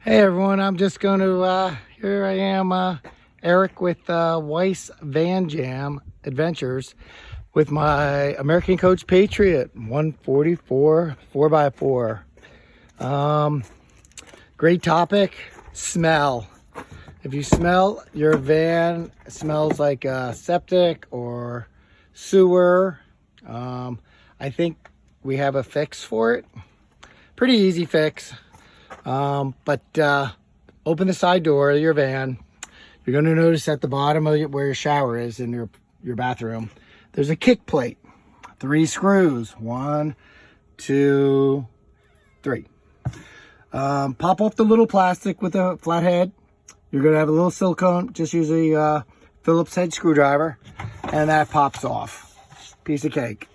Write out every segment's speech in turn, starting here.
Hey everyone, I'm just going to, here I am, Eric with Weiss Van Jam Adventures with my American Coach Patriot 144 4x4. Great topic, smell. If you smell your van smells like septic or sewer, I think we have a fix for it. Pretty easy fix. But open the side door of your van. You're going to notice at the bottom of where your shower is in your bathroom, there's a kick plate. 3 screws. 1, 2, 3. Pop off the little plastic with a flat head. You're going to have a little silicone. Just use a Phillips head screwdriver, and that pops off. Piece of cake.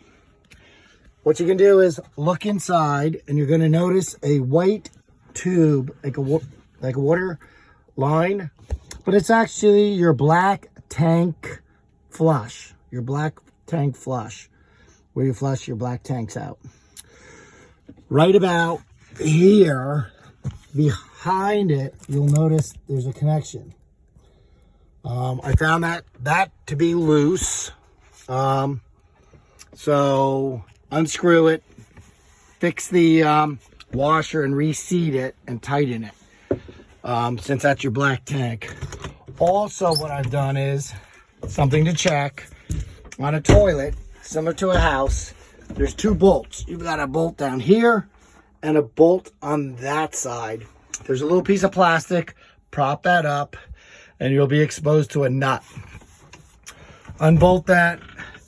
What you can do is look inside, and you're going to notice a white tube, like a water line, but it's actually your black tank flush. Your black tank flush, where you flush your black tanks out. Right about here, behind it, you'll notice there's a connection. I found that to be loose. So unscrew it, fix the washer and reseat it and tighten it, since that's your black tank. Also, what I've done is something to check on a toilet similar to a house. There's 2 bolts. You've got a bolt down here and a bolt on that side. There's a little piece of plastic. Prop that up and you'll be exposed to a nut. Unbolt that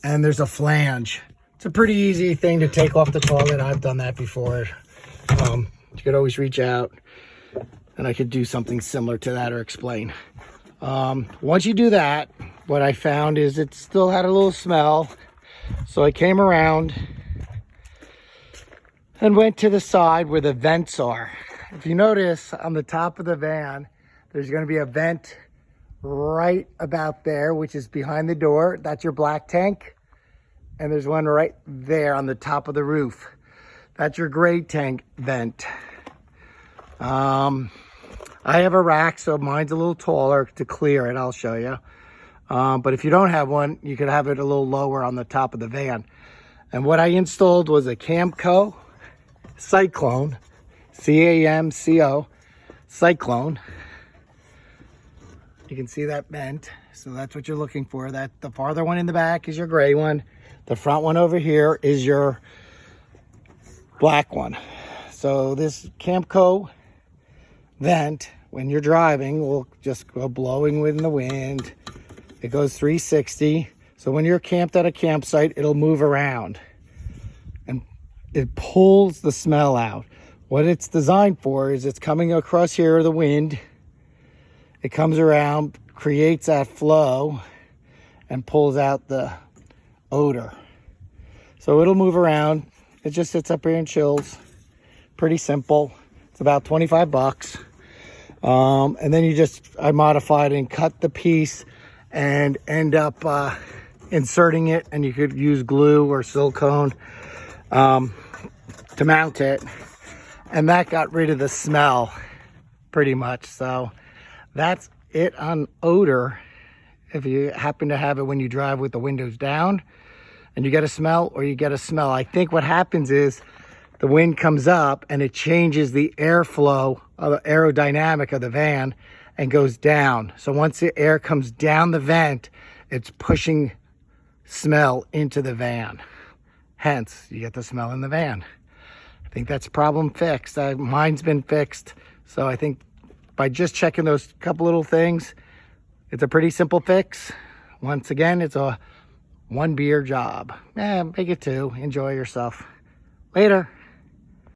and there's a flange. It's a pretty easy thing to take off the toilet. I've done that before. You could always reach out and I could do something similar to that or explain. Once you do that, what I found is it still had a little smell. So I came around and went to the side where the vents are. If you notice on the top of the van, there's going to be a vent right about there, which is behind the door. That's your black tank. And there's one right there on the top of the roof. That's your gray tank vent. I have a rack, so mine's a little taller to clear it. I'll show you. But if you don't have one, you could have it a little lower on the top of the van. And what I installed was a Camco Cyclone, C-A-M-C-O, Cyclone. You can see that vent. So that's what you're looking for. That the farther one in the back is your gray one. The front one over here is your black one. So this Camco vent, when you're driving, will just go blowing with the wind. It goes 360. So when you're camped at a campsite, it'll move around and it pulls the smell out. What it's designed for is it's coming across here, the wind. It comes around, creates that flow and pulls out the odor. So it'll move around. It just sits up here and chills. Pretty simple. It's about 25 bucks. And then I modified and cut the piece and end up inserting it. And you could use glue or silicone to mount it. And that got rid of the smell pretty much. So that's it on odor. If you happen to have it when you drive with the windows down and you get a smell or you get a smell. I think what happens is the wind comes up and it changes the airflow of the aerodynamic of the van and goes down. So once the air comes down the vent, it's pushing smell into the van. Hence, you get the smell in the van. I think that's problem fixed. Mine's been fixed. So I think by just checking those couple little things, it's a pretty simple fix. Once again, it's a 1 beer job. Make it 2. Enjoy yourself. Later.